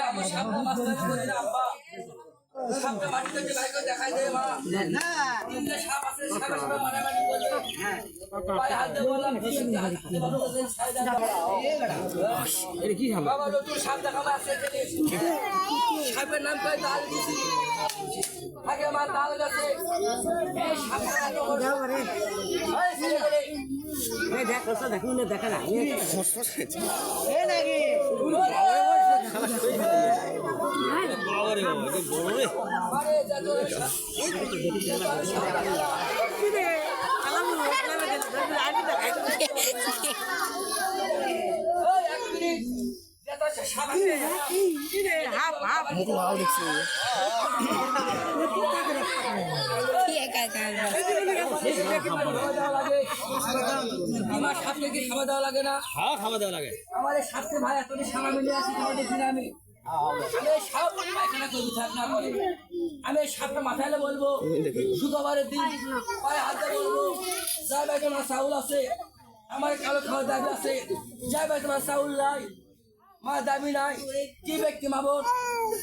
আমার সামনে মাস্টার করে আব্বা সামনে মাটি থেকে বাইকে দেখাই দে মা না তিনটে সাপ আছে সাপের সাথে মারামারি করে হ্যাঁ পায়ে হাত দিয়ে বললাম হাতে বাবু সাইডা এটা কি সাপ বাবা তোর সাপ দেখানো আছে সাপের নাম কই দাল দিছি আগে আমার দাল গাছে এই সাপটা এত বড় রে এই ছেলে এই দেখ কষ্ট দেখুন না দেখা না ফসফস খাচ্ছে এ নাকি বাবারে বাবা এটা বড় রে আরে যা তোর কি রে আলাম আগে দেখাই ওই এক মিনিট যত সাবানে কি রে হাফ হাফ মুখ লাল দেখছি কি একা একা আমার সাপকে কি খাওয়া দাওয়া লাগে না হ্যাঁ খাওয়া দাওয়া লাগে আমাদের সাপকে ভাই এত সামা মিলে আসি তোমাদের দিনে আমি সাপ পায়খানা করবি থাক না করে আমি সাপটা মাথায় বলবো শুক্রবারের দিন পায়ে হাতে বলবো যাই ভাই তোমার চাউল আছে আমার কালো খাওয়ার দাবি আছে যাই ভাই তোমার চাউল নাই মা দাবি নাই কি ব্যক্তি মাবর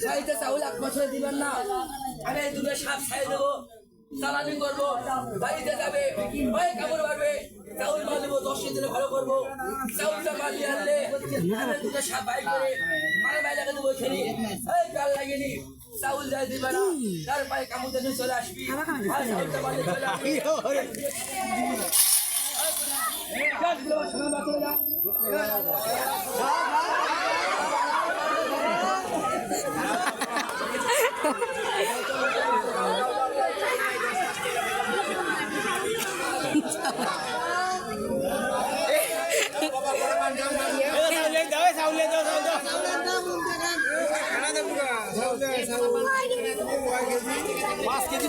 বাড়িতে চাউল 1 বছরে দিবেন না আমি দুটো সাপ ছাই দেবো সালামি করবো বাড়িতে যাবে ওই কাপড় মারবে চাউল মাল দেবো 10 দিনে ভালো করবো চাউলটা মারিয়ে আনলে আমি দুটো সাপ বাই করে মানে বাইরে দেবো খেলি এই কাল লাগেনি চাউল যাই দিবে না তার পায়ে কামড় দিয়ে চলে আসবি আর চাউলটা মারিয়ে চলে আসবি पाँच केजी